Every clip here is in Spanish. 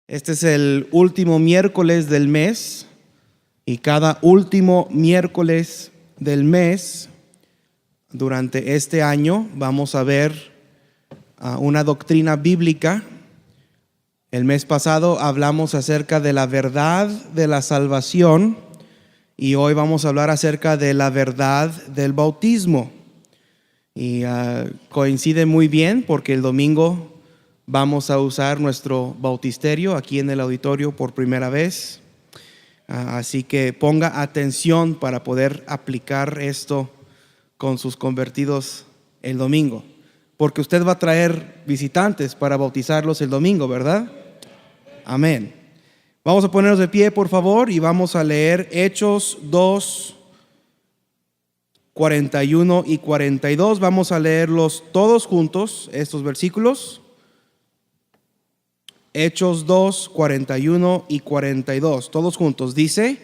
Este es el último miércoles del mes y cada último miércoles del mes durante este año vamos a ver una doctrina bíblica. El mes pasado hablamos acerca de la verdad de la salvación y hoy vamos a hablar acerca de la verdad del bautismo. Y coincide muy bien porque el domingo vamos a usar nuestro bautisterio aquí en el auditorio por primera vez. Así que ponga atención para poder aplicar esto con sus convertidos el domingo. Porque usted va a traer visitantes para bautizarlos el domingo, ¿verdad? Amén. Vamos a ponernos de pie, por favor, y vamos a leer Hechos 2, 41 y 42. Vamos a leerlos todos juntos, estos versículos. Hechos 2, 41 y 42, todos juntos. Dice: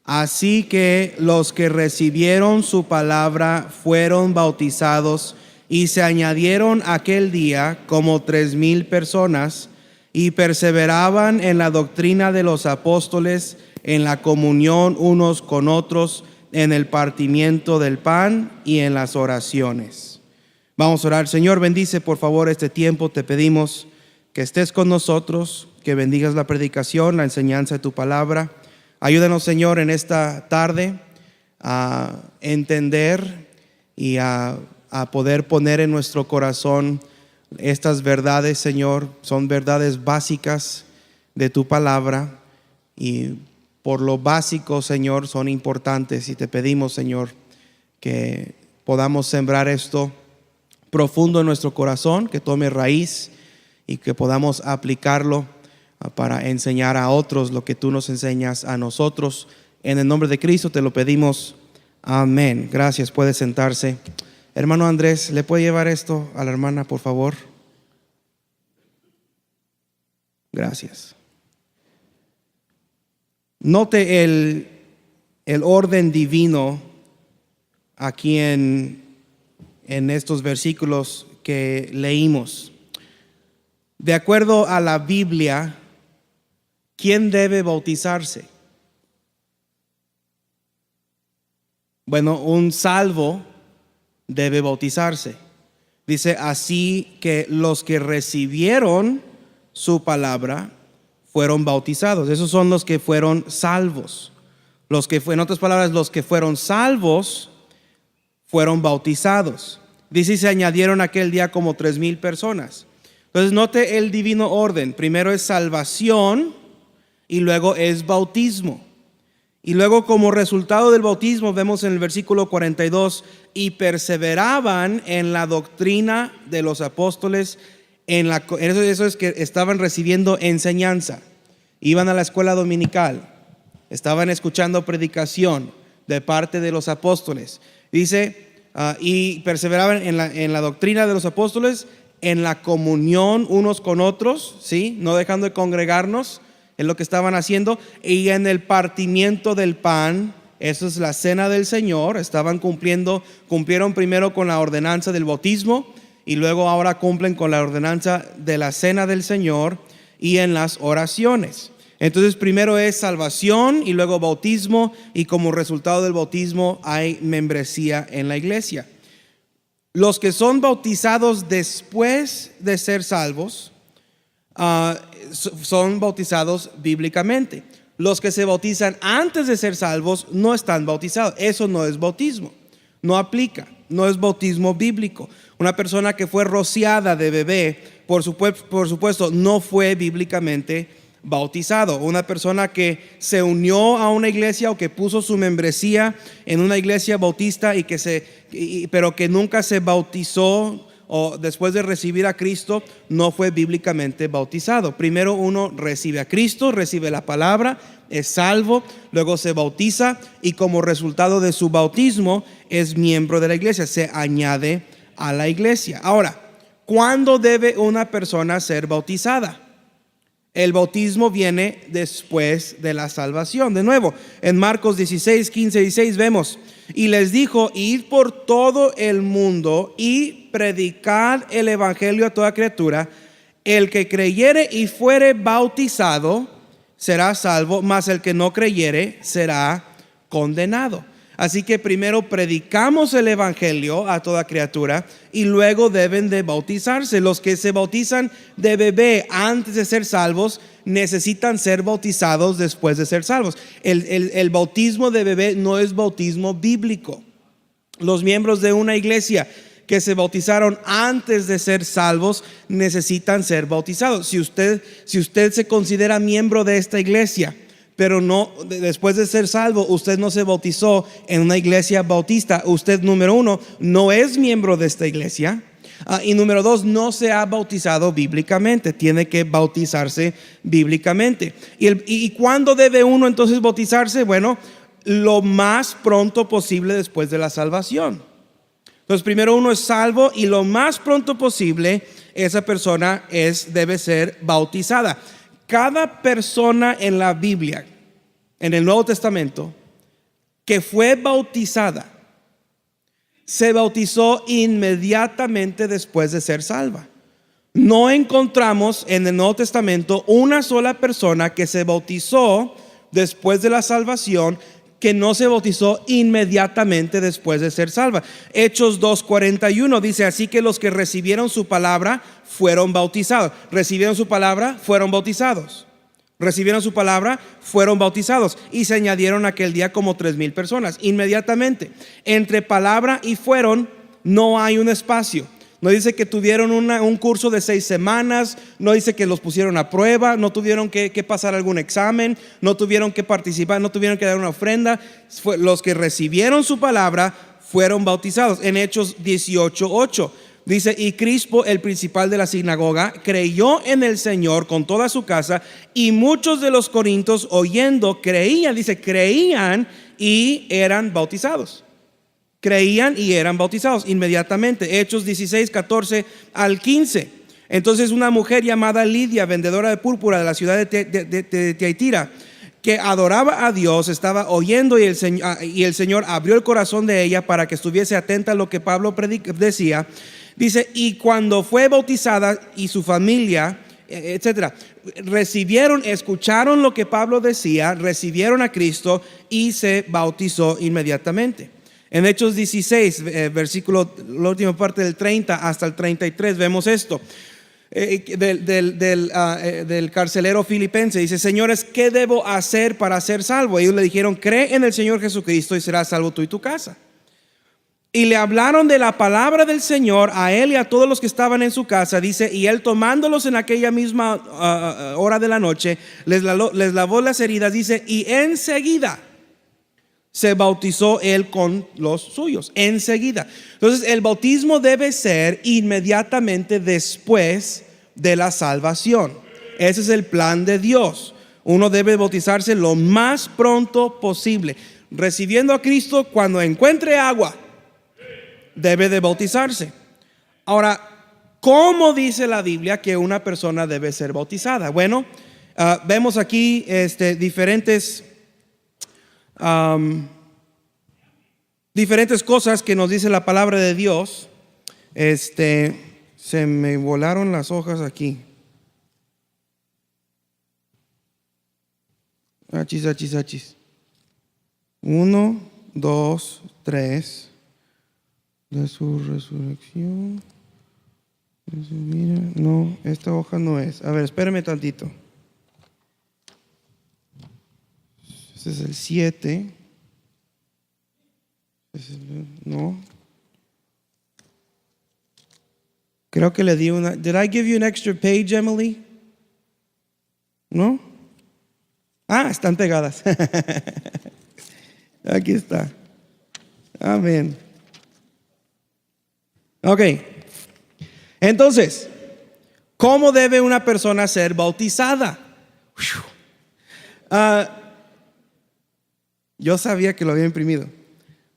así que los que recibieron su palabra fueron bautizados, y se añadieron aquel día como 3,000 personas, y perseveraban en la doctrina de los apóstoles, en la comunión unos con otros, en el partimiento del pan y en las oraciones. Vamos a orar. Señor, bendice por favor este tiempo, te pedimos que estés con nosotros, que bendigas la predicación, la enseñanza de tu palabra. Ayúdanos, Señor, en esta tarde a entender y a poder poner en nuestro corazón estas verdades, Señor. Son verdades básicas de tu palabra y por lo básico, Señor, son importantes, y te pedimos, Señor, que podamos sembrar esto profundo en nuestro corazón, que tome raíz y que podamos aplicarlo para enseñar a otros lo que tú nos enseñas a nosotros. En el nombre de Cristo te lo pedimos. Amén. Gracias. Puede sentarse. Hermano Andrés, ¿le puede llevar esto a la hermana, por favor? Gracias. Note el orden divino aquí en estos versículos que leímos. De acuerdo a la Biblia, ¿quién debe bautizarse? Bueno, un salvo debe bautizarse. Dice: así que los que recibieron su palabra fueron bautizados. Esos son los que fueron salvos. En otras palabras, los que fueron salvos fueron bautizados. Dice: y se añadieron aquel día como 3,000 personas. Entonces note el divino orden. Primero es salvación y luego es bautismo. Y luego, como resultado del bautismo, vemos en el versículo 42: y perseveraban en la doctrina de los apóstoles. Eso es que estaban recibiendo enseñanza. Iban a la escuela dominical, estaban escuchando predicación de parte de los apóstoles. Dice: y perseveraban en la doctrina de los apóstoles, en la comunión unos con otros, ¿sí? No dejando de congregarnos en lo que estaban haciendo, y en el partimiento del pan. Eso es la cena del Señor. Cumplieron primero con la ordenanza del bautismo y luego ahora cumplen con la ordenanza de la cena del Señor y en las oraciones. Entonces primero es salvación y luego bautismo, y como resultado del bautismo hay membresía en la iglesia. Los que son bautizados después de ser salvos son bautizados bíblicamente. Los que se bautizan antes de ser salvos no están bautizados. Eso no es bautismo, no aplica, no es bautismo bíblico. Una persona que fue rociada de bebé, por supuesto, no fue bíblicamente bautizado. Una persona que se unió a una iglesia o que puso su membresía en una iglesia bautista pero que nunca se bautizó o después de recibir a Cristo, no fue bíblicamente bautizado. Primero uno recibe a Cristo, recibe la palabra, es salvo, luego se bautiza, y como resultado de su bautismo es miembro de la iglesia, se añade a la iglesia. Ahora, ¿cuándo debe una persona ser bautizada? El bautismo viene después de la salvación. De nuevo, en Marcos 16, 15 y 16 vemos: y les dijo: id por todo el mundo y predicad el evangelio a toda criatura. el que creyere y fuere bautizado será salvo, mas el que no creyere será condenado. Así que primero predicamos el evangelio a toda criatura y luego deben de bautizarse. Los que se bautizan de bebé antes de ser salvos necesitan ser bautizados después de ser salvos. El bautismo de bebé no es bautismo bíblico. Los miembros de una iglesia que se bautizaron antes de ser salvos necesitan ser bautizados. Si usted se considera miembro de esta iglesia, pero no, después de ser salvo, usted no se bautizó en una iglesia bautista, usted, número uno, no es miembro de esta iglesia. Y número dos, no se ha bautizado bíblicamente. Tiene que bautizarse bíblicamente. ¿Y cuándo debe uno entonces bautizarse? Bueno, lo más pronto posible después de la salvación. Entonces primero uno es salvo y lo más pronto posible esa persona debe ser bautizada. Cada persona en la Biblia, en el Nuevo Testamento, que fue bautizada, se bautizó inmediatamente después de ser salva. No encontramos en el Nuevo Testamento una sola persona que se bautizó después de la salvación que no se bautizó inmediatamente después de ser salva. Hechos 2:41 dice: así que los que recibieron su palabra fueron bautizados. Recibieron su palabra, fueron bautizados. Recibieron su palabra, fueron bautizados. Y se añadieron aquel día como 3,000 personas inmediatamente. Entre palabra y fueron no hay un espacio. No dice que tuvieron un curso de 6 semanas, no dice que los pusieron a prueba, no tuvieron que pasar algún examen, no tuvieron que participar, no tuvieron que dar una ofrenda. Los que recibieron su palabra fueron bautizados. En Hechos 18:8 dice: y Crispo, el principal de la sinagoga, creyó en el Señor con toda su casa, y muchos de los corintios oyendo creían y eran bautizados. Creían y eran bautizados inmediatamente. Hechos 16:14 al 15. Entonces una mujer llamada Lidia, vendedora de púrpura de la ciudad de Tiatira, que adoraba a Dios, estaba oyendo, y el Señor abrió el corazón de ella para que estuviese atenta a lo que Pablo decía. Dice: y cuando fue bautizada y su familia, etcétera, escucharon lo que Pablo decía, recibieron a Cristo y se bautizó inmediatamente. En Hechos 16, versículo, la última parte del 30 hasta el 33, vemos esto. Del carcelero filipense dice: señores, ¿qué debo hacer para ser salvo? Ellos le dijeron: cree en el Señor Jesucristo y serás salvo tú y tu casa. Y le hablaron de la palabra del Señor a él y a todos los que estaban en su casa. Dice: y él, tomándolos en aquella misma hora de la noche, les lavó las heridas. Dice: y enseguida se bautizó él con los suyos. Enseguida. Entonces el bautismo debe ser inmediatamente después de la salvación. Ese es el plan de Dios. Uno debe bautizarse lo más pronto posible. Recibiendo a Cristo, cuando encuentre agua, debe de bautizarse. Ahora, ¿cómo dice la Biblia que una persona debe ser bautizada? Bueno, vemos aquí diferentes cosas que nos dice la palabra de Dios. Se me volaron las hojas aquí. Achis. 1, 2, 3. De su resurrección. No, esta hoja no es. A ver, espérame tantito. Este es el 7. No. Creo que le di una. Did I give you an extra page, Emily? ¿No? Están pegadas. Aquí está. Amén. Ok. Entonces, ¿cómo debe una persona ser bautizada? Yo sabía que lo había imprimido.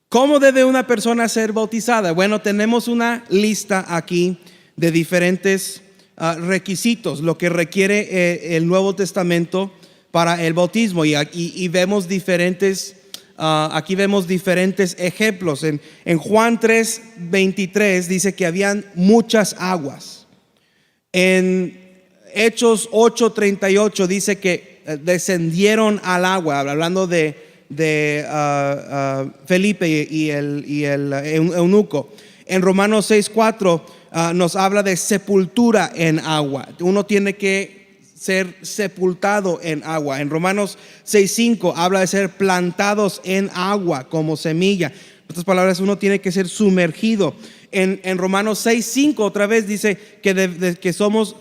¿Cómo debe una persona ser bautizada? Bueno, tenemos una lista aquí de diferentes requisitos, lo que requiere el Nuevo Testamento para el bautismo. Y vemos diferentes, aquí vemos diferentes ejemplos. En Juan 3:23 dice que habían muchas aguas. En Hechos 8:38 dice que descendieron al agua, hablando de Felipe y el eunuco. En Romanos 6:4 nos habla de sepultura en agua. Uno tiene que ser sepultado en agua. En Romanos 6:5 habla de ser plantados en agua como semilla. En otras palabras, uno tiene que ser sumergido. En Romanos 6:5 otra vez dice que somos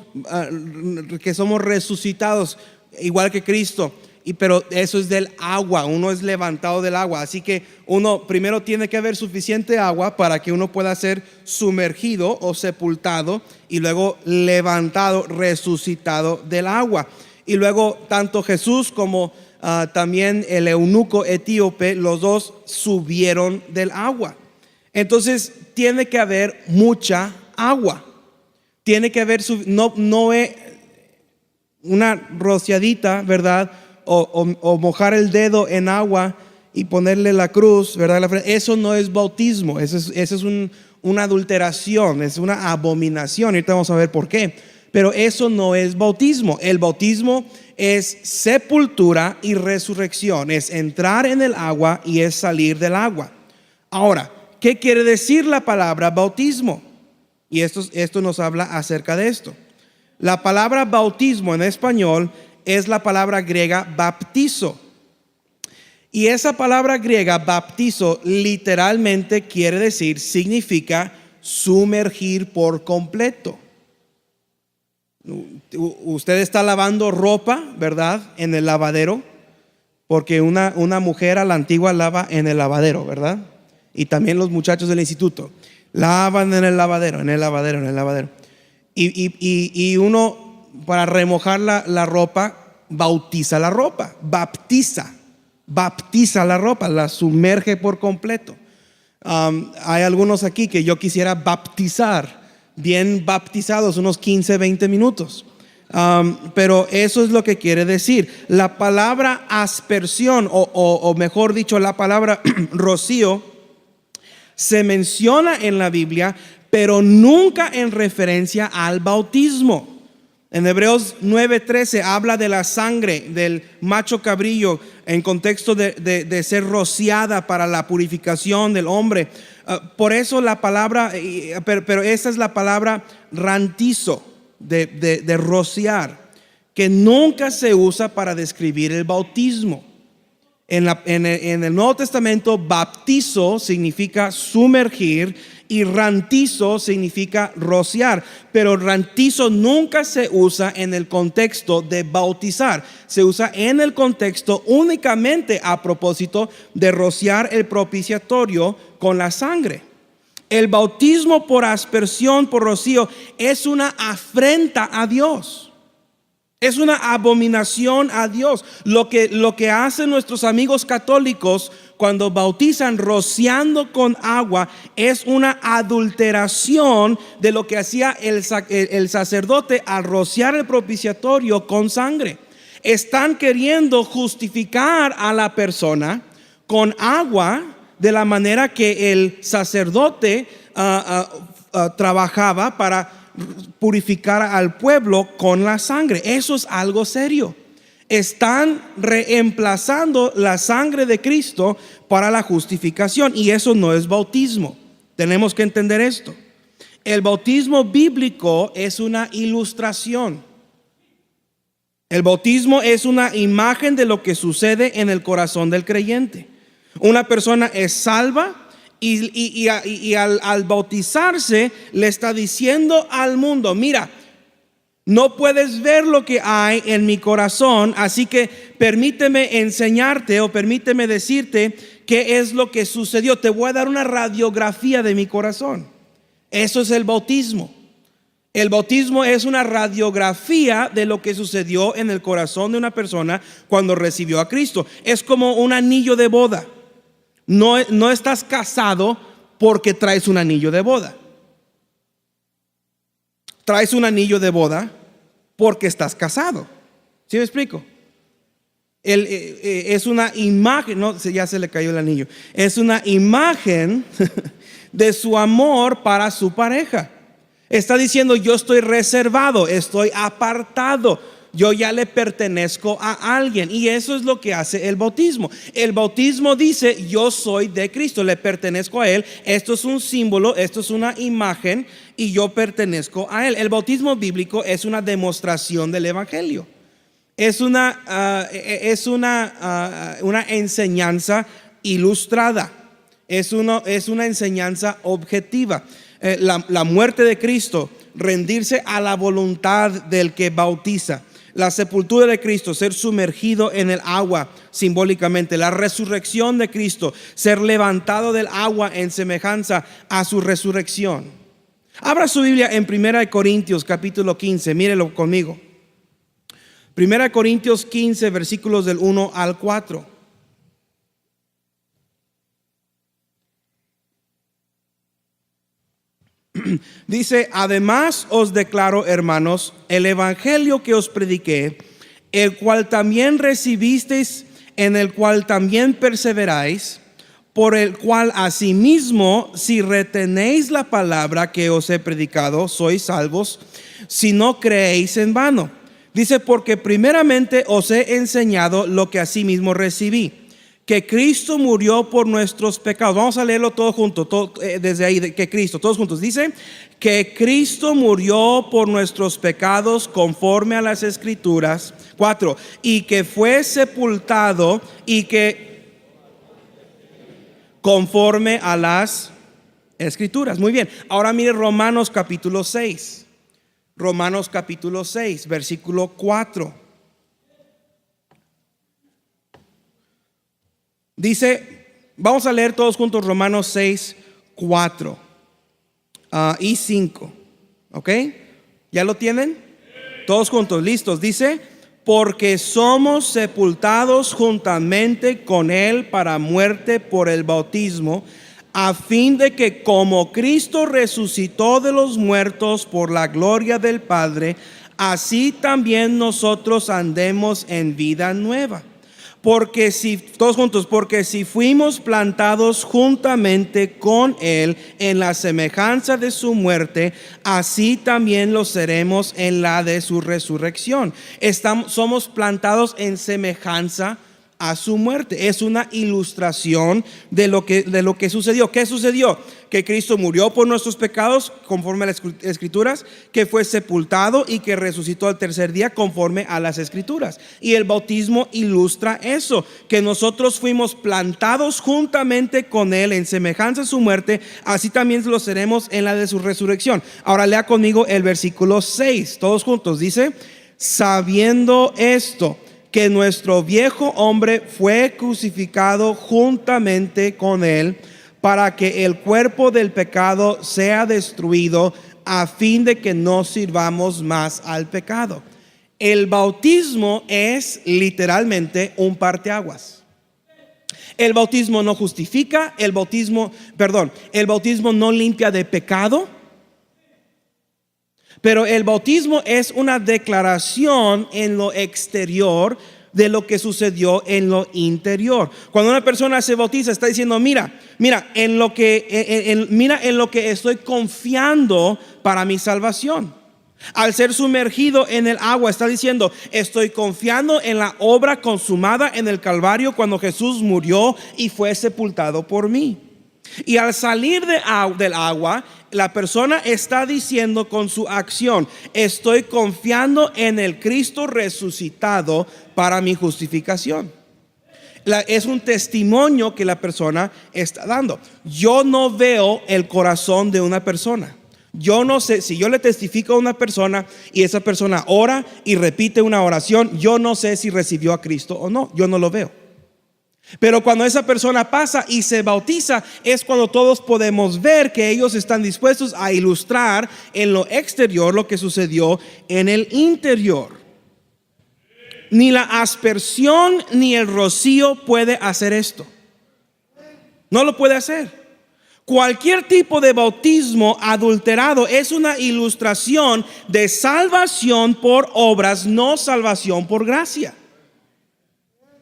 resucitados igual que Cristo. Pero eso es del agua, uno es levantado del agua. Así que uno primero tiene que haber suficiente agua para que uno pueda ser sumergido o sepultado y luego levantado, resucitado del agua. Y luego tanto Jesús como también el eunuco etíope, los dos subieron del agua. Entonces tiene que haber mucha agua. Tiene que haber no es una rociadita, ¿verdad? O mojar el dedo en agua y ponerle la cruz, ¿verdad? Eso no es bautismo. Eso es una adulteración, es una abominación. Ahorita vamos a ver por qué. Pero eso no es bautismo. El bautismo es sepultura y resurrección. Es entrar en el agua y es salir del agua. Ahora, ¿qué quiere decir la palabra bautismo? Y esto nos habla acerca de esto. La palabra bautismo en español es la palabra griega baptizo. Y esa palabra griega baptizo literalmente significa sumergir por completo. Usted está lavando ropa, ¿verdad? En el lavadero, porque una mujer a la antigua lava en el lavadero, ¿verdad? Y también los muchachos del instituto lavan en el lavadero. Y uno, para remojar la ropa, bautiza la ropa, baptiza la ropa, la sumerge por completo. Hay algunos aquí que yo quisiera baptizar, bien baptizados, unos 15, 20 minutos. Pero eso es lo que quiere decir. La palabra aspersión, o mejor dicho, la palabra rocío, se menciona en la Biblia, pero nunca en referencia al bautismo. En Hebreos 9:13 habla de la sangre del macho cabrillo en contexto de ser rociada para la purificación del hombre. Por eso la palabra, pero esa es la palabra rantizo, de rociar, que nunca se usa para describir el bautismo. En el Nuevo Testamento, baptizo significa sumergir y rantizo significa rociar, pero rantizo nunca se usa en el contexto de bautizar. Se usa en el contexto únicamente a propósito de rociar el propiciatorio con la sangre. El bautismo por aspersión, por rocío, es una afrenta a Dios. Es una abominación a Dios. Lo que hacen nuestros amigos católicos cuando bautizan rociando con agua es una adulteración de lo que hacía el sacerdote al rociar el propiciatorio con sangre. Están queriendo justificar a la persona con agua de la manera que el sacerdote trabajaba para purificar al pueblo con la sangre. Eso es algo serio. Están reemplazando la sangre de Cristo para la justificación, y eso no es bautismo. Tenemos que entender esto. El bautismo bíblico es una ilustración. El bautismo es una imagen de lo que sucede en el corazón del creyente. Una persona es salva y al bautizarse le está diciendo al mundo: mira, no puedes ver lo que hay en mi corazón, así que permíteme enseñarte, o permíteme decirte qué es lo que sucedió. Te voy a dar una radiografía de mi corazón. Eso es el bautismo. El bautismo es una radiografía de lo que sucedió en el corazón de una persona cuando recibió a Cristo. Es como un anillo de boda. No estás casado porque traes un anillo de boda. Traes un anillo de boda porque estás casado. ¿Sí me explico? Es una imagen, no, ya se le cayó el anillo. Es una imagen de su amor para su pareja. Está diciendo yo estoy reservado, estoy apartado, yo ya le pertenezco a alguien. Y eso es lo que hace el bautismo. El bautismo dice yo soy de Cristo, le pertenezco a Él. Esto es un símbolo, esto es una imagen y yo pertenezco a Él. El bautismo bíblico es una demostración del evangelio. Es una enseñanza ilustrada. Es una enseñanza objetiva. La muerte de Cristo, rendirse a la voluntad del que bautiza, la sepultura de Cristo, ser sumergido en el agua simbólicamente, la resurrección de Cristo, ser levantado del agua en semejanza a su resurrección. Abra su Biblia en 1 Corintios capítulo 15, mírelo conmigo. 1 Corintios 15, versículos del 1 al 4. Dice, además os declaro, hermanos, el evangelio que os prediqué, el cual también recibisteis, en el cual también perseveráis, por el cual asimismo, si retenéis la palabra que os he predicado, sois salvos, si no creéis en vano. Dice, porque primeramente os he enseñado lo que asimismo recibí, que Cristo murió por nuestros pecados. Vamos a leerlo todo junto, desde ahí, que Cristo, todos juntos. Dice que Cristo murió por nuestros pecados conforme a las Escrituras. 4. Y que fue sepultado y que conforme a las Escrituras. Muy bien. Ahora mire Romanos capítulo 6. Romanos capítulo 6, versículo 4. Dice, vamos a leer todos juntos Romanos 6, 4 y 5. ¿Ok? ¿Ya lo tienen? Todos juntos, listos. Dice, porque somos sepultados juntamente con Él para muerte por el bautismo, a fin de que como Cristo resucitó de los muertos por la gloria del Padre, así también nosotros andemos en vida nueva. Porque todos juntos, porque si fuimos plantados juntamente con Él en la semejanza de su muerte, así también lo seremos en la de su resurrección. Somos plantados en semejanza a su muerte. Es una ilustración de lo que sucedió. ¿Qué sucedió? Que Cristo murió por nuestros pecados conforme a las Escrituras, que fue sepultado y que resucitó al tercer día conforme a las Escrituras. Y el bautismo ilustra eso, que nosotros fuimos plantados juntamente con Él en semejanza a su muerte, así también lo seremos en la de su resurrección. Ahora lea conmigo el versículo 6, todos juntos. Dice, sabiendo esto, que nuestro viejo hombre fue crucificado juntamente con Él, para que el cuerpo del pecado sea destruido, a fin de que no sirvamos más al pecado. El bautismo es literalmente un parteaguas. El bautismo no justifica, el bautismo no limpia de pecado, pero el bautismo es una declaración en lo exterior de lo que sucedió en lo interior. Cuando una persona se bautiza, está diciendo, mira en lo que estoy confiando para mi salvación. Al ser sumergido en el agua, está diciendo, estoy confiando en la obra consumada en el Calvario cuando Jesús murió y fue sepultado por mí. Y al salir del agua, la persona está diciendo con su acción, estoy confiando en el Cristo resucitado para mi justificación. Es un testimonio que la persona está dando. Yo no veo el corazón de una persona. Yo no sé, si yo le testifico a una persona y esa persona ora y repite una oración, yo no sé si recibió a Cristo o no, yo no lo veo. Pero cuando esa persona pasa y se bautiza, es cuando todos podemos ver que ellos están dispuestos a ilustrar en lo exterior lo que sucedió en el interior. Ni la aspersión ni el rocío puede hacer esto. No lo puede hacer. Cualquier tipo de bautismo adulterado es una ilustración de salvación por obras, no salvación por gracia.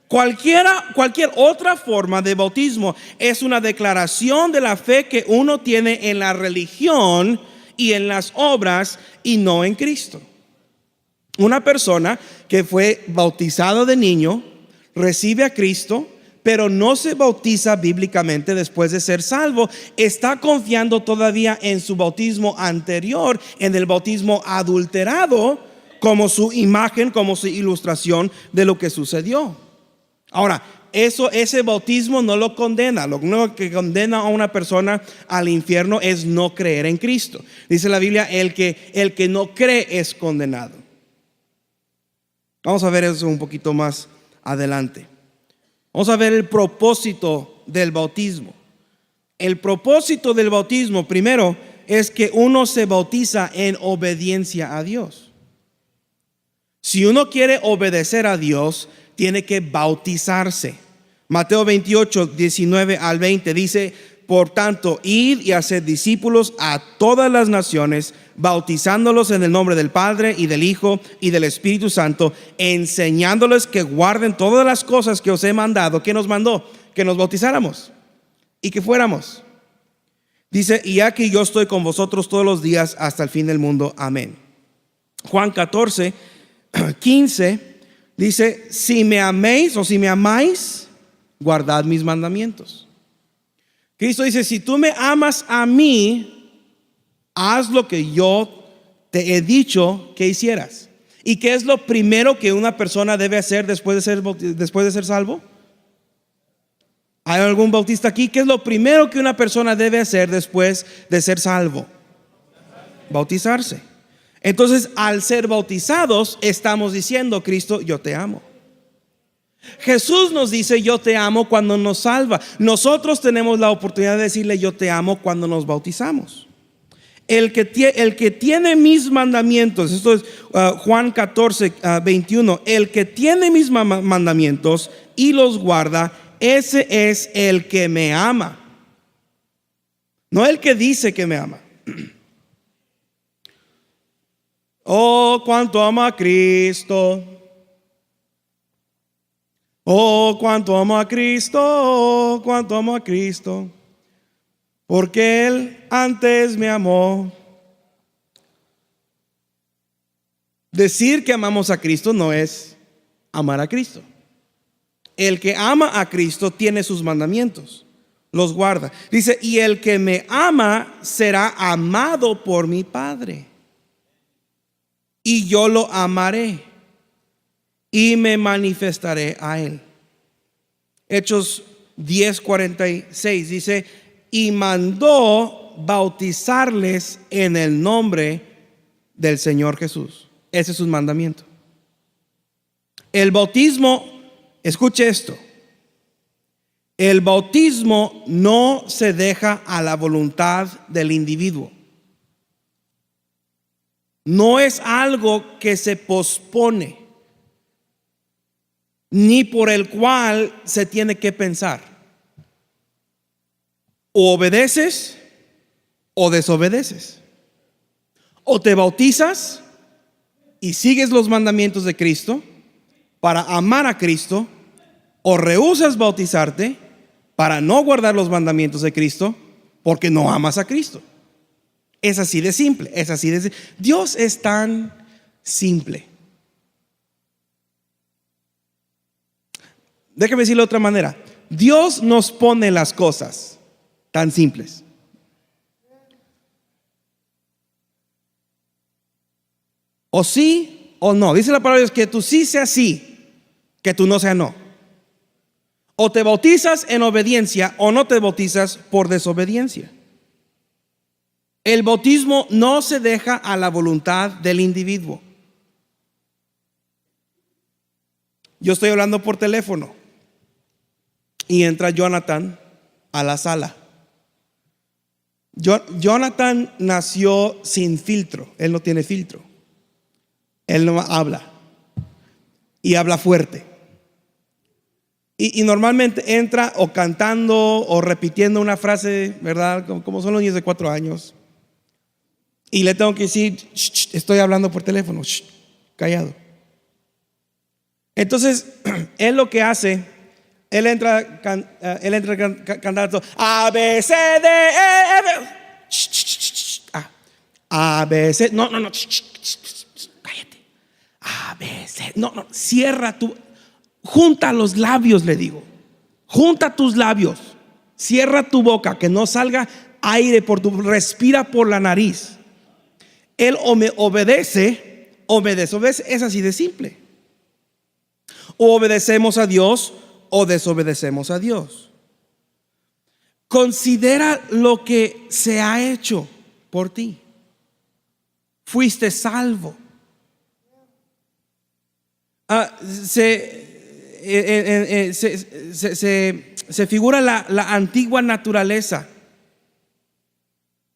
Cualquier otra forma de bautismo es una declaración de la fe que uno tiene en la religión y en las obras y no en Cristo. Una persona que fue bautizado de niño, recibe a Cristo, pero no se bautiza bíblicamente después de ser salvo, está confiando todavía en su bautismo anterior, en el bautismo adulterado, como su imagen, como su ilustración de lo que sucedió. Ahora, ese bautismo no lo condena. Lo único que condena a una persona al infierno es no creer en Cristo. Dice la Biblia, el que no cree es condenado. Vamos a ver eso un poquito más adelante. Vamos a ver el propósito del bautismo. El propósito del bautismo, primero, es que uno se bautiza en obediencia a Dios. Si uno quiere obedecer a Dios, tiene que bautizarse. Mateo 28, 19 al 20 dice: por tanto, id y haced discípulos a todas las naciones, bautizándolos en el nombre del Padre y del Hijo y del Espíritu Santo, enseñándoles que guarden todas las cosas que os he mandado. ¿Qué nos mandó? Que nos bautizáramos y que fuéramos. Dice: y aquí yo estoy con vosotros todos los días hasta el fin del mundo. Amén. Juan 14, 15 dice: si me améis o si me amáis, guardad mis mandamientos. Cristo dice: si tú me amas a mí, haz lo que yo te he dicho que hicieras. ¿Y qué es lo primero que una persona debe hacer después de ser salvo? ¿Hay algún bautista aquí? ¿Qué es lo primero que una persona debe hacer después de ser salvo? Bautizarse. Entonces, al ser bautizados, estamos diciendo: Cristo, yo te amo. Jesús nos dice: yo te amo cuando nos salva. Nosotros tenemos la oportunidad de decirle: yo te amo cuando nos bautizamos. El que tiene mis mandamientos, esto es Juan 14, 21. El que tiene mis mandamientos y los guarda, ese es el que me ama. No el que dice que me ama. Oh, cuánto amo a Cristo. Oh, cuánto amo a Cristo, oh, cuánto amo a Cristo, porque Él antes me amó. Decir que amamos a Cristo no es amar a Cristo. El que ama a Cristo tiene sus mandamientos, los guarda. Dice: y el que me ama será amado por mi Padre, y yo lo amaré y me manifestaré a él. Hechos 10:46 dice: y mandó bautizarles en el nombre del Señor Jesús. Ese es su mandamiento. El bautismo, escuche esto, el bautismo no se deja a la voluntad del individuo. No es algo que se pospone, ni por el cual se tiene que pensar. O obedeces o desobedeces. O te bautizas y sigues los mandamientos de Cristo para amar a Cristo, o rehusas bautizarte para no guardar los mandamientos de Cristo porque no amas a Cristo. Es así de simple, es así de simple. Dios es tan simple. Déjame decirlo de otra manera. Dios nos pone las cosas tan simples. O sí o no. Dice la palabra de Dios que tú sí sea sí, que tú no sea no. O te bautizas en obediencia o no te bautizas por desobediencia. El bautismo no se deja a la voluntad del individuo. Yo estoy hablando por teléfono y entra Jonathan a la sala. Jonathan nació sin filtro. Él no tiene filtro. Él no habla y habla fuerte. Y normalmente entra o cantando o repitiendo una frase, ¿verdad? Como son los niños de 4 años. Y le tengo que decir: shh, estoy hablando por teléfono, shh, callado. Entonces, él lo que hace, él entra cantando A, B, C, D, E, F. A, B, C. No, no, no. Cállate. A, B, C. No, no. Cierra tu. Junta los labios, le digo. Junta tus labios. Cierra tu boca, que no salga aire por tu. Respira por la nariz. Él o me obedece, obedece. Es así de simple. O obedecemos a Dios o desobedecemos a Dios. Considera lo que se ha hecho por ti. Fuiste salvo. Se figura la antigua naturaleza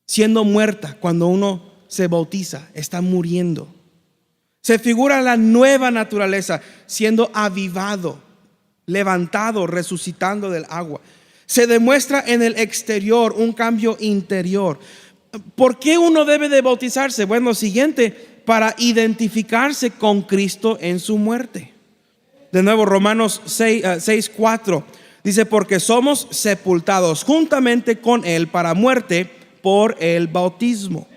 siendo muerta cuando uno se bautiza, está muriendo. Se figura la nueva naturaleza siendo avivado, levantado, resucitando del agua. Se demuestra en el exterior un cambio interior. ¿Por qué uno debe de bautizarse? Bueno, siguiente, para identificarse con Cristo en su muerte. De nuevo, Romanos 6:4 dice: porque somos sepultados juntamente con Él para muerte por el bautismo,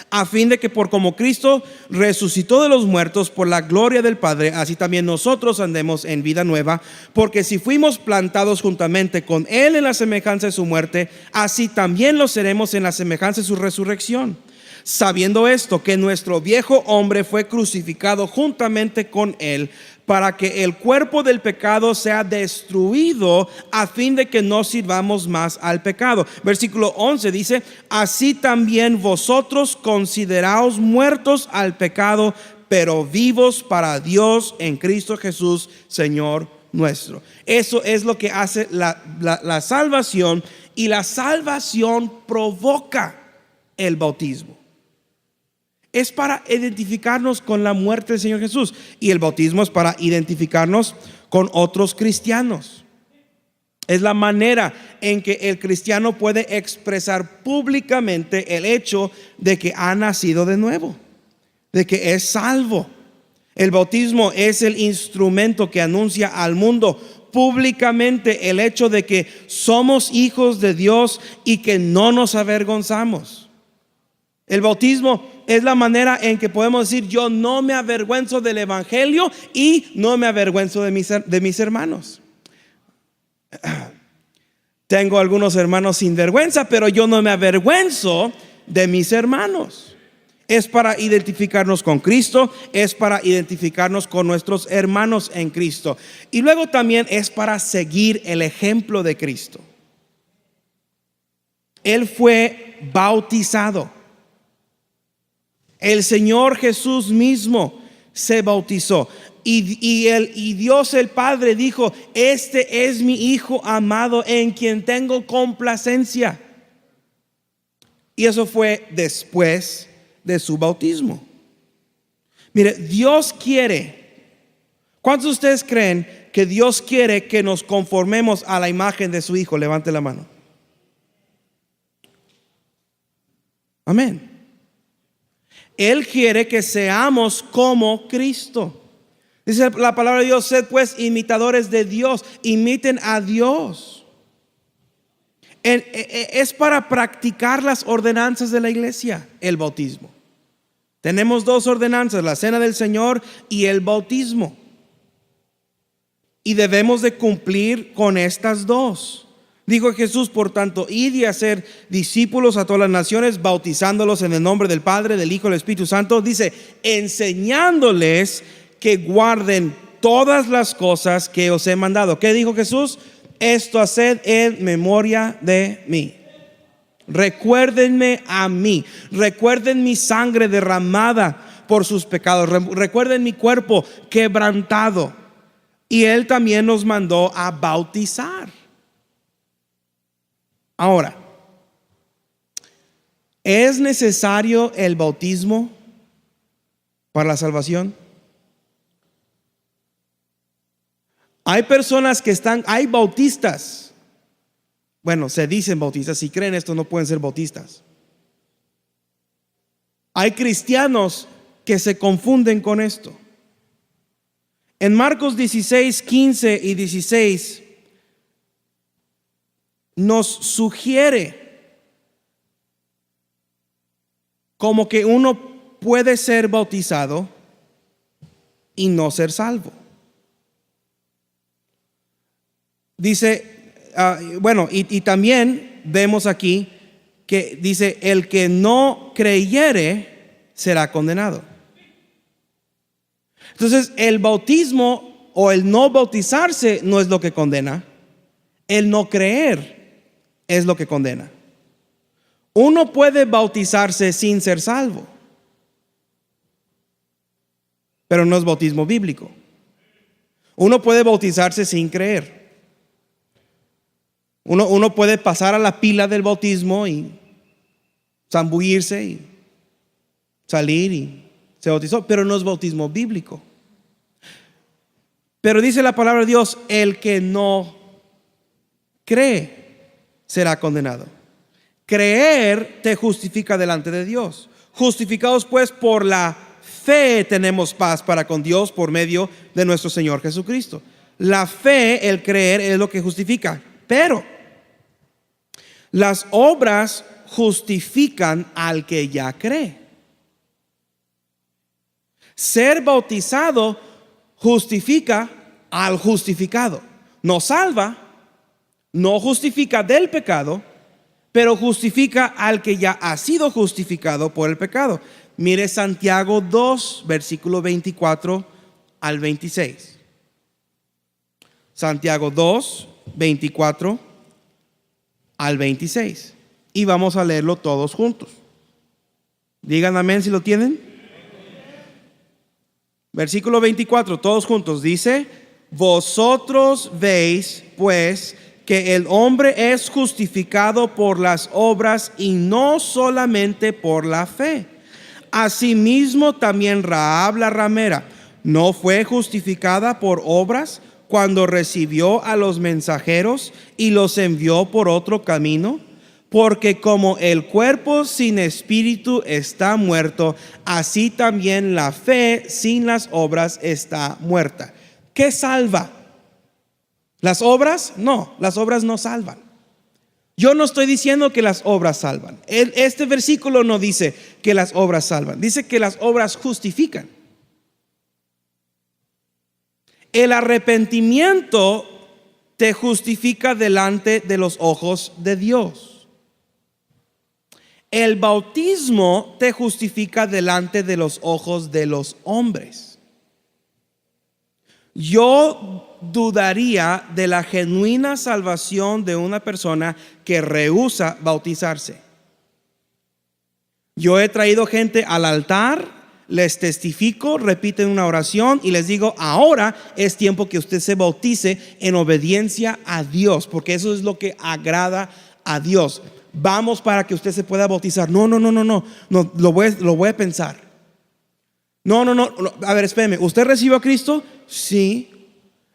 a fin de que por como Cristo resucitó de los muertos por la gloria del Padre, así también nosotros andemos en vida nueva. Porque si fuimos plantados juntamente con Él en la semejanza de su muerte, así también lo seremos en la semejanza de su resurrección. Sabiendo esto, que nuestro viejo hombre fue crucificado juntamente con Él, para que el cuerpo del pecado sea destruido, a fin de que no sirvamos más al pecado. Versículo 11 dice: así también vosotros consideraos muertos al pecado, pero vivos para Dios en Cristo Jesús, Señor nuestro. Eso es lo que hace la salvación, y la salvación provoca el bautismo. Es para identificarnos con la muerte del Señor Jesús, y el bautismo es para identificarnos con otros cristianos. Es la manera en que el cristiano puede expresar públicamente el hecho de que ha nacido de nuevo, de que es salvo. El bautismo es el instrumento que anuncia al mundo públicamente el hecho de que somos hijos de Dios y que no nos avergonzamos. El bautismo es la manera en que podemos decir: yo no me avergüenzo del evangelio y no me avergüenzo de mis hermanos. Tengo algunos hermanos sin vergüenza, pero yo no me avergüenzo de mis hermanos. Es para identificarnos con Cristo, es para identificarnos con nuestros hermanos en Cristo, y luego también es para seguir el ejemplo de Cristo. Él fue bautizado. El Señor Jesús mismo se bautizó, y Dios el Padre dijo: este es mi Hijo amado en quien tengo complacencia. Y eso fue después de su bautismo. Mire, Dios quiere. ¿Cuántos de ustedes creen que Dios quiere que nos conformemos a la imagen de su Hijo? Levante la mano. Amén. Él quiere que seamos como Cristo. Dice la palabra de Dios: sed pues imitadores de Dios. Imiten a Dios. Es para practicar las ordenanzas de la iglesia, el bautismo. Tenemos dos ordenanzas: la cena del Señor y el bautismo. Y debemos de cumplir con estas dos. Dijo Jesús: por tanto, id y hacer discípulos a todas las naciones, bautizándolos en el nombre del Padre, del Hijo y del Espíritu Santo. Dice: enseñándoles que guarden todas las cosas que os he mandado. ¿Qué dijo Jesús? Esto haced en memoria de mí. Recuérdenme a mí. Recuerden mi sangre derramada por sus pecados. Recuerden mi cuerpo quebrantado. Y Él también nos mandó a bautizar. Ahora, ¿es necesario el bautismo para la salvación? Hay personas que hay bautistas. Bueno, se dicen bautistas. Si creen esto, no pueden ser bautistas. Hay cristianos que se confunden con esto. En Marcos 16, 15 y 16 nos sugiere como que uno puede ser bautizado y no ser salvo. Dice, y también vemos aquí que dice, el que no creyere será condenado. Entonces, el bautismo o el no bautizarse no es lo que condena. El no creer es lo que condena. Uno puede bautizarse sin ser salvo, pero no es bautismo bíblico. Uno puede bautizarse sin creer. Uno puede pasar a la pila del bautismo y zambullirse y salir y se bautizó, pero no es bautismo bíblico. Pero dice la palabra de Dios, el que no cree será condenado. Creer te justifica delante de Dios. Justificados pues por la fe tenemos paz para con Dios por medio de nuestro Señor Jesucristo. La fe, el creer, es lo que justifica. Pero las obras justifican al que ya cree. Ser bautizado justifica al justificado. No salva, no justifica del pecado, pero justifica al que ya ha sido justificado por el pecado. Mire Santiago 2, versículo 24 al 26. Santiago 2, 24 al 26. Y vamos a leerlo todos juntos. Digan amén si lo tienen. Versículo 24, todos juntos. Dice, vosotros veis pues que el hombre es justificado por las obras y no solamente por la fe. Asimismo también Rahab la ramera no fue justificada por obras cuando recibió a los mensajeros y los envió por otro camino. Porque como el cuerpo sin espíritu está muerto, así también la fe sin las obras está muerta. ¿Qué salva? ¿Las obras? No, las obras no salvan. Yo no estoy diciendo que las obras salvan. Este versículo no dice que las obras salvan. Dice que las obras justifican. El arrepentimiento te justifica delante de los ojos de Dios. El bautismo te justifica delante de los ojos de los hombres. Yo dudaría de la genuina salvación de una persona que rehúsa bautizarse. Yo he traído gente al altar, les testifico, repiten una oración y les digo, ahora es tiempo que usted se bautice en obediencia a Dios, porque eso es lo que agrada a Dios. Vamos para que usted se pueda bautizar. No, lo voy a pensar. No, a ver, espéreme, ¿usted recibió a Cristo? Sí.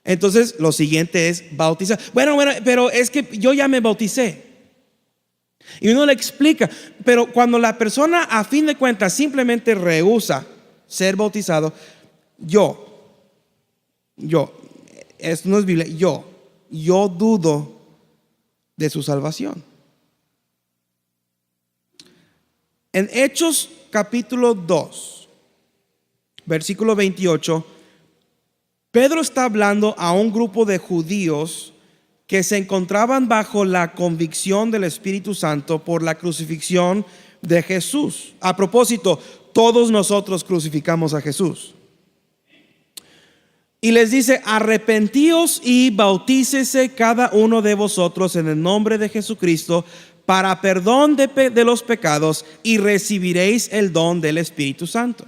Entonces lo siguiente es bautizar. Bueno, pero es que yo ya me bauticé. Y uno le explica, pero cuando la persona a fin de cuentas simplemente rehúsa ser bautizado, esto no es Biblia, yo dudo de su salvación. En Hechos capítulo 2, versículo 28, Pedro está hablando a un grupo de judíos que se encontraban bajo la convicción del Espíritu Santo por la crucifixión de Jesús. A propósito, todos nosotros crucificamos a Jesús. Y les dice, arrepentíos y bautícese cada uno de vosotros en el nombre de Jesucristo para perdón de los pecados y recibiréis el don del Espíritu Santo.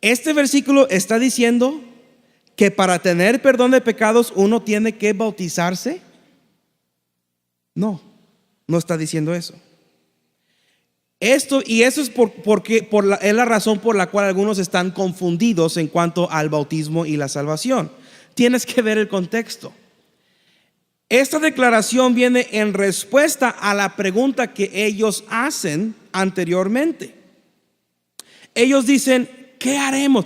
Este versículo está diciendo que para tener perdón de pecados uno tiene que bautizarse. No está diciendo eso. Eso es porque es la razón por la cual algunos están confundidos en cuanto al bautismo y la salvación. Tienes que ver el contexto. Esta declaración viene en respuesta a la pregunta que ellos hacen anteriormente. Ellos dicen, ¿qué haremos?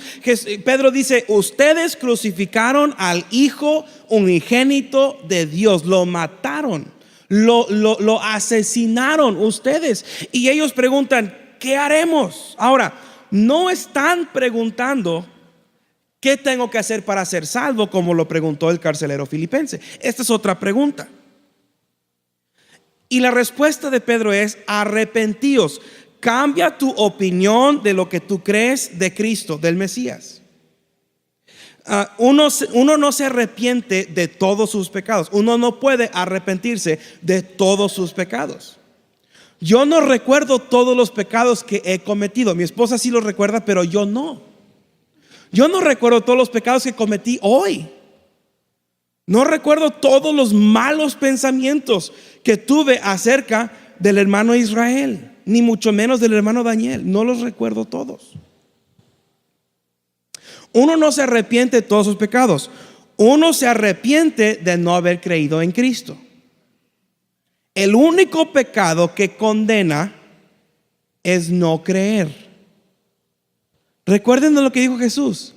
Pedro dice, ustedes crucificaron al Hijo unigénito de Dios, lo mataron, Lo asesinaron ustedes. Y ellos preguntan, ¿qué haremos? Ahora, no están preguntando ¿qué tengo que hacer para ser salvo? Como lo preguntó el carcelero filipense. Esta es otra pregunta. Y la respuesta de Pedro es: arrepentíos. Cambia tu opinión de lo que tú crees de Cristo, del Mesías. Uno no se arrepiente de todos sus pecados. Uno no puede arrepentirse de todos sus pecados. Yo no recuerdo todos los pecados que he cometido. Mi esposa sí los recuerda, pero yo no. Yo no recuerdo todos los pecados que cometí hoy. No recuerdo todos los malos pensamientos que tuve acerca del hermano Israel, ni mucho menos del hermano Daniel. No los recuerdo todos. Uno no se arrepiente de todos sus pecados. Uno se arrepiente de no haber creído en Cristo. El único pecado que condena es no creer. Recuerden lo que dijo Jesús: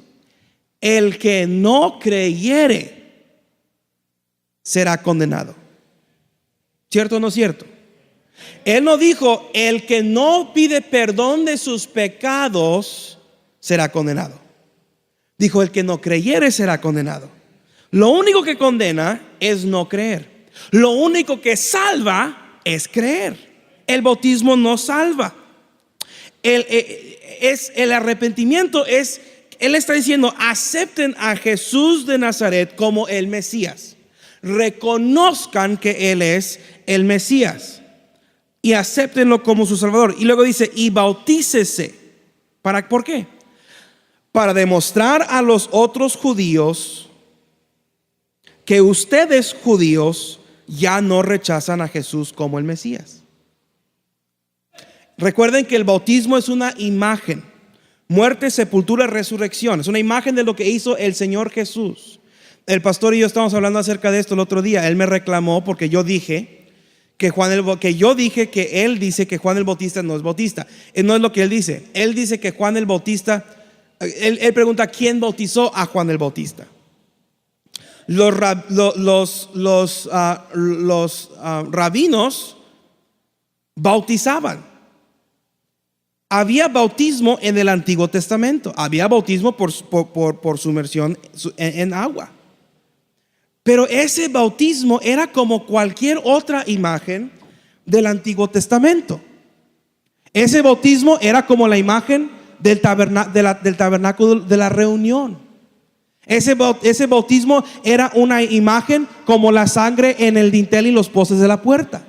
el que no creyere será condenado. ¿Cierto o no cierto? Él no dijo el que no pide perdón de sus pecados será condenado. Dijo el que no creyere será condenado. Lo único que condena es no creer. Lo único que salva es creer. El bautismo no salva. El arrepentimiento es, él está diciendo: acepten a Jesús de Nazaret como el Mesías. Reconozcan que Él es el Mesías y acéptenlo como su Salvador. Y luego dice: y bautícese. ¿Por qué? Para demostrar a los otros judíos que ustedes judíos ya no rechazan a Jesús como el Mesías. Recuerden que el bautismo es una imagen: muerte, sepultura, resurrección. Es una imagen de lo que hizo el Señor Jesús. El pastor y yo estábamos hablando acerca de esto el otro día. Él me reclamó porque yo dije que él dice que Juan el Bautista no es bautista. No es lo que él dice. Él dice que Juan el Bautista, él pregunta quién bautizó a Juan el Bautista. Los rabinos bautizaban. Había bautismo en el Antiguo Testamento. Había bautismo por sumersión en agua. Pero ese bautismo era como cualquier otra imagen del Antiguo Testamento. Ese bautismo era como la imagen del tabernáculo de la reunión. Ese bautismo era una imagen como la sangre en el dintel y los postes de la puerta.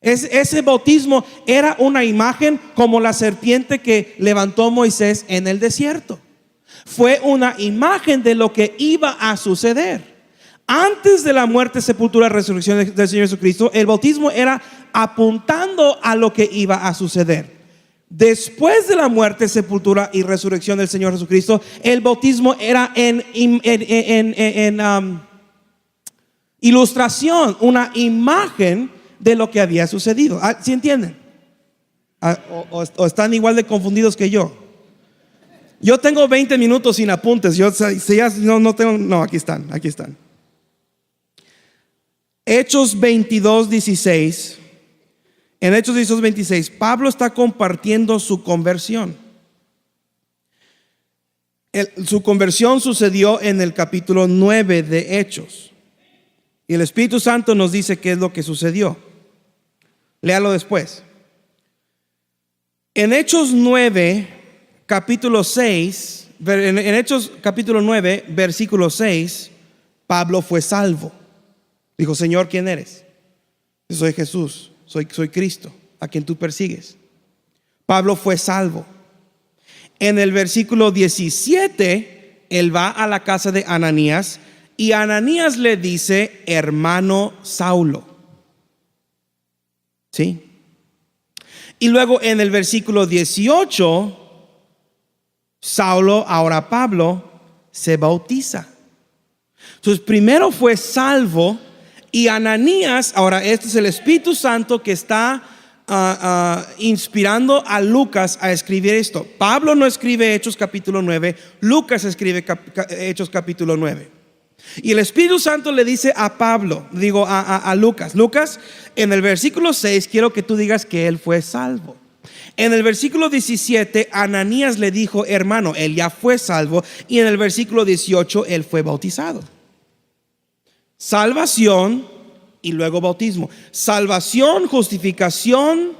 Ese bautismo era una imagen como la serpiente que levantó Moisés en el desierto. Fue una imagen de lo que iba a suceder. Antes de la muerte, sepultura y resurrección del Señor Jesucristo, el bautismo era apuntando a lo que iba a suceder. Después de la muerte, sepultura y resurrección del Señor Jesucristo, el bautismo era en ilustración, una imagen de lo que había sucedido. ¿Sí entienden? ¿O están igual de confundidos que yo? Yo tengo 20 minutos sin apuntes. Aquí están. Hechos 22:16. En Hechos 22:26, Pablo está compartiendo su conversión. Su conversión sucedió en el capítulo 9 de Hechos. Y el Espíritu Santo nos dice qué es lo que sucedió. Léalo después. En Hechos 9, capítulo 6, en Hechos capítulo 9, versículo 6, Pablo fue salvo. Dijo: Señor, ¿quién eres? Soy Jesús, soy Cristo, a quien tú persigues. Pablo fue salvo. En el versículo 17, él va a la casa de Ananías y Ananías le dice: hermano Saulo. ¿Sí? Y luego en el versículo 18, Saulo, ahora Pablo, se bautiza. Entonces primero fue salvo. Y Ananías, ahora este es el Espíritu Santo que está inspirando a Lucas a escribir esto. Pablo no escribe Hechos capítulo 9, Lucas escribe Hechos capítulo 9. Y el Espíritu Santo le dice a Pablo, a Lucas, en el versículo 6 quiero que tú digas que él fue salvo. En el versículo 17 Ananías le dijo, hermano, él ya fue salvo. Y en el versículo 18 él fue bautizado. Salvación y luego bautismo. Salvación, justificación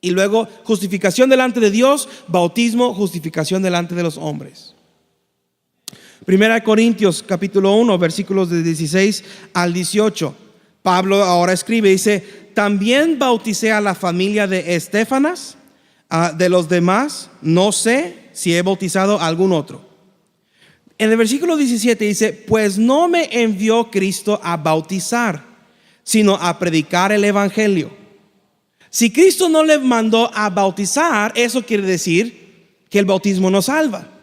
y luego justificación delante de Dios. Bautismo, justificación delante de los hombres. Primera de Corintios capítulo 1 versículos de 16 al 18. Pablo ahora escribe, dice, también bauticé a la familia de Estéfanas, de los demás no sé si he bautizado a algún otro. En el versículo 17 dice, pues no me envió Cristo a bautizar, sino a predicar el evangelio. Si Cristo no le mandó a bautizar, eso quiere decir que el bautismo no salva.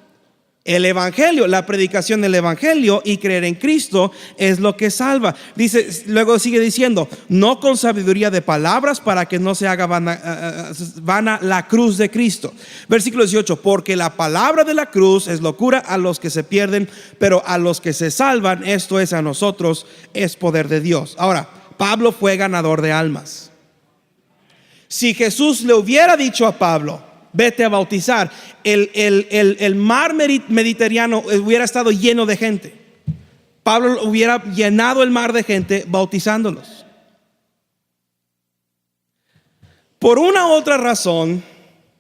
El evangelio, la predicación del evangelio y creer en Cristo es lo que salva. Dice, luego sigue diciendo, no con sabiduría de palabras para que no se haga vana la cruz de Cristo. Versículo 18, porque la palabra de la cruz es locura a los que se pierden, pero a los que se salvan, esto es a nosotros, es poder de Dios. Ahora, Pablo fue ganador de almas. Si Jesús le hubiera dicho a Pablo, vete a bautizar, el mar Mediterráneo hubiera estado lleno de gente. Pablo hubiera llenado el mar de gente bautizándolos. Por una u otra razón,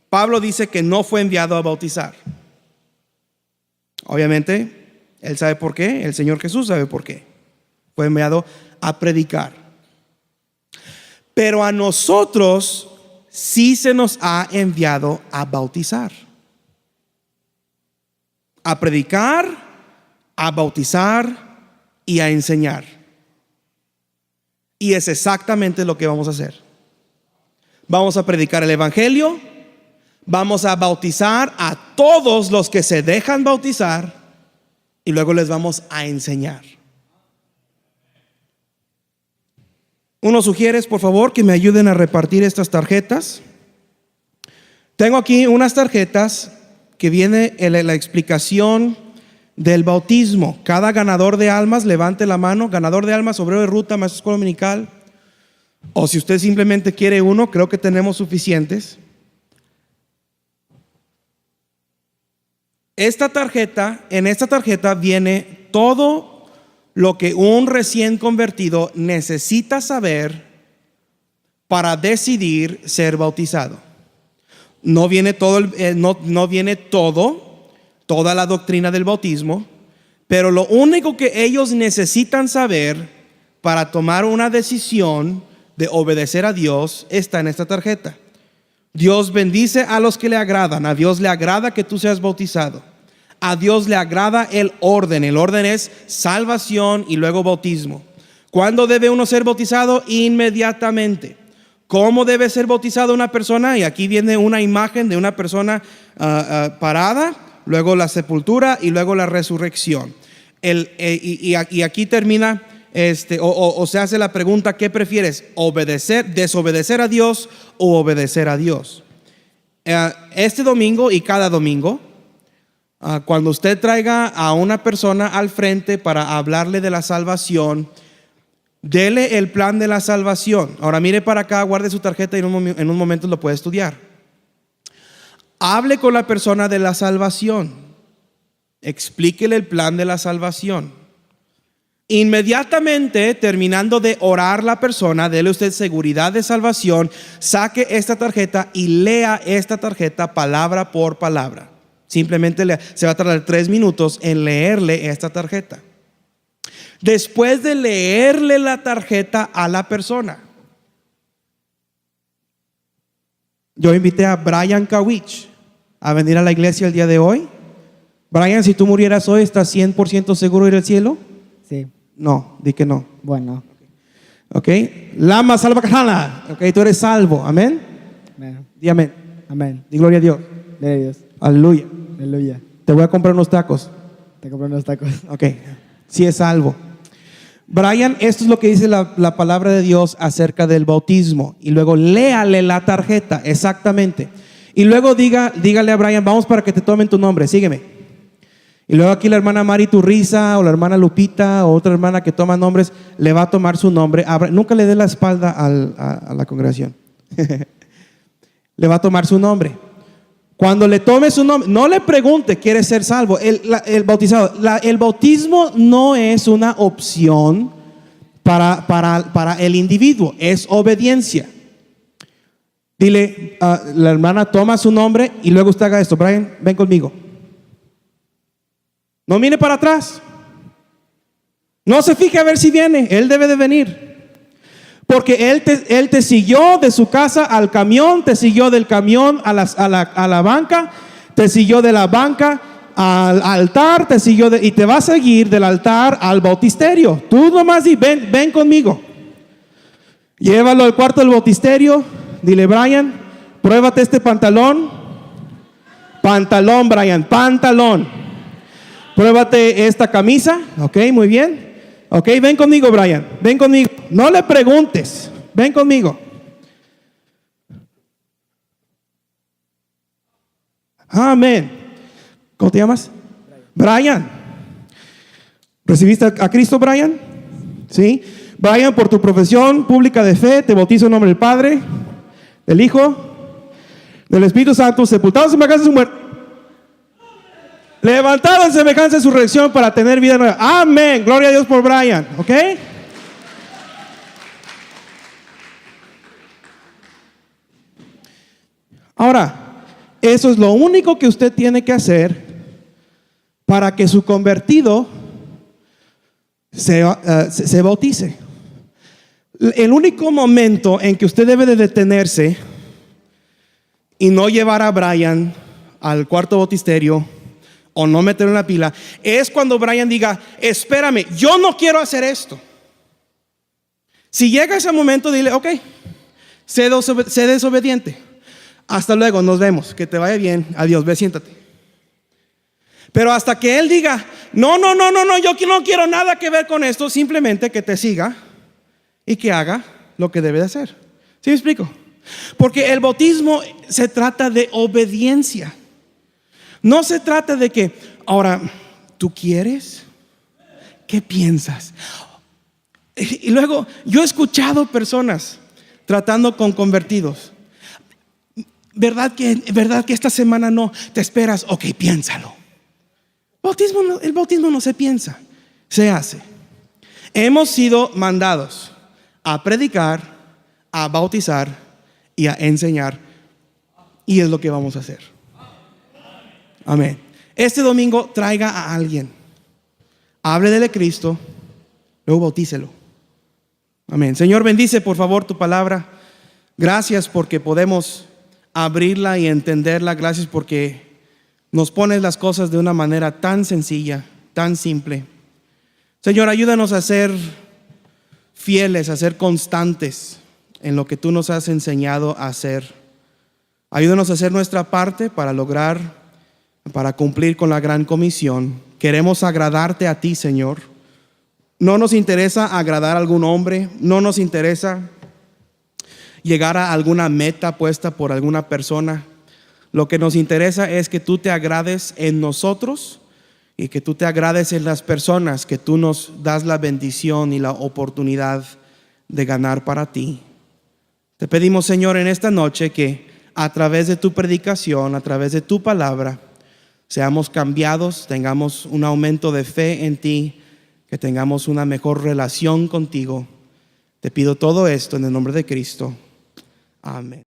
Pablo dice que no fue enviado a bautizar. Obviamente, él sabe por qué, el Señor Jesús sabe por qué. Fue enviado a predicar. Pero a nosotros sí se nos ha enviado a bautizar, a predicar, a bautizar y a enseñar. Y es exactamente lo que vamos a hacer. Vamos a predicar el evangelio, vamos a bautizar a todos los que se dejan bautizar y luego les vamos a enseñar. Unos sugieres, por favor, que me ayuden a repartir estas tarjetas. Tengo aquí unas tarjetas que viene la explicación del bautismo. Cada ganador de almas, levante la mano. Ganador de almas, obrero de ruta, maestro de escuela dominical. O si usted simplemente quiere uno, creo que tenemos suficientes. En esta tarjeta viene todo lo que un recién convertido necesita saber para decidir ser bautizado. No viene toda la doctrina del bautismo, pero lo único que ellos necesitan saber para tomar una decisión de obedecer a Dios está en esta tarjeta. Dios bendice a los que le agradan. A Dios le agrada que tú seas bautizado. A Dios le agrada el orden. El orden es salvación y luego bautismo. ¿Cuándo debe uno ser bautizado? Inmediatamente. ¿Cómo debe ser bautizado una persona? Y aquí viene una imagen de una persona parada, luego la sepultura y luego la resurrección. Y aquí termina, o se hace la pregunta, ¿qué prefieres? ¿Desobedecer a Dios o obedecer a Dios? Este domingo y cada domingo, cuando usted traiga a una persona al frente para hablarle de la salvación, dele el plan de la salvación. Ahora mire para acá, guarde su tarjeta y en un momento lo puede estudiar. Hable con la persona de la salvación. Explíquele el plan de la salvación. Inmediatamente, terminando de orar la persona, dele usted seguridad de salvación, saque esta tarjeta y lea esta tarjeta palabra por palabra. Simplemente se va a tardar 3 minutos en leerle esta tarjeta. Después de leerle la tarjeta a la persona, yo invité a Brian Kawich a venir a la iglesia el día de hoy. Brian, si tú murieras hoy, ¿estás 100% seguro de ir al cielo? Sí. No, di que no. Bueno. Ok. Lama salva Kajala. Ok, tú eres salvo. Amén. Amén. Di amén. Amén. Di gloria a Dios. Gloria a Dios. Aleluya. Aleluya. Te voy a comprar unos tacos. Te compré unos tacos. Ok. Si es salvo. Brian, esto es lo que dice la palabra de Dios acerca del bautismo. Y luego léale la tarjeta, exactamente. Y luego dígale a Brian, vamos para que te tomen tu nombre, sígueme. Y luego aquí la hermana Mari Turriza o la hermana Lupita o otra hermana que toma nombres, le va a tomar su nombre. Nunca le dé la espalda a la congregación. Le va a tomar su nombre. Cuando le tome su nombre, no le pregunte, ¿quiere ser salvo? El bautizado. El bautismo no es una opción para el individuo, es obediencia. Dile, la hermana toma su nombre y luego usted haga esto. Brian, ven conmigo. No mire para atrás. No se fije a ver si viene. Él debe de venir. Porque él te siguió de su casa al camión, te siguió del camión a la banca, te siguió de la banca al altar, y te va a seguir del altar al bautisterio. Tú nomás di, ven conmigo. Llévalo al cuarto del bautisterio. Dile, Brian, pruébate este pantalón. Pantalón, Brian, pantalón. Pruébate esta camisa. Ok, muy bien. Ok, ven conmigo, Brian, ven conmigo. No le preguntes, ven conmigo. Amén. ¿Cómo te llamas? Brian. ¿Recibiste a Cristo, Brian? Sí. Brian, por tu profesión pública de fe, te bautizo en nombre del Padre, del Hijo, del Espíritu Santo, sepultado en semejanza de su muerte, levantado en semejanza de su resurrección para tener vida nueva. Amén. Gloria a Dios por Brian. ¿Ok? Ahora, eso es lo único que usted tiene que hacer para que su convertido se bautice. El único momento en que usted debe de detenerse y no llevar a Brian al cuarto bautisterio o no meterlo en la pila es cuando Brian diga, espérame, yo no quiero hacer esto. Si llega ese momento, dile, ok, sé desobediente. Hasta luego, nos vemos, que te vaya bien, adiós, ve, siéntate. Pero hasta que él diga, no, yo no quiero nada que ver con esto, simplemente que te siga y que haga lo que debe de hacer. ¿Sí me explico? Porque el bautismo se trata de obediencia. No se trata de que, ahora, ¿tú quieres? ¿Qué piensas? Y luego, yo he escuchado personas tratando con convertidos. ¿Verdad que esta semana no te esperas? Ok, piénsalo. El bautismo no se piensa, se hace. Hemos sido mandados a predicar, a bautizar y a enseñar. Y es lo que vamos a hacer. Amén. Este domingo traiga a alguien, hable de Cristo, luego bautícelo. Amén. Señor, bendice por favor tu palabra. Gracias porque podemos abrirla y entenderla. Gracias porque nos pones las cosas de una manera tan sencilla, tan simple. Señor, ayúdanos a ser fieles, a ser constantes en lo que tú nos has enseñado a hacer. Ayúdanos a hacer nuestra parte para cumplir con la gran comisión. Queremos agradarte a ti, Señor. No nos interesa agradar a algún hombre, no nos interesa llegar a alguna meta puesta por alguna persona. Lo que nos interesa es que tú te agrades en nosotros y que tú te agrades en las personas que tú nos das la bendición y la oportunidad de ganar para ti. Te pedimos, Señor, en esta noche que a través de tu predicación, a través de tu palabra, seamos cambiados, tengamos un aumento de fe en ti, que tengamos una mejor relación contigo. Te pido todo esto en el nombre de Cristo. Amén.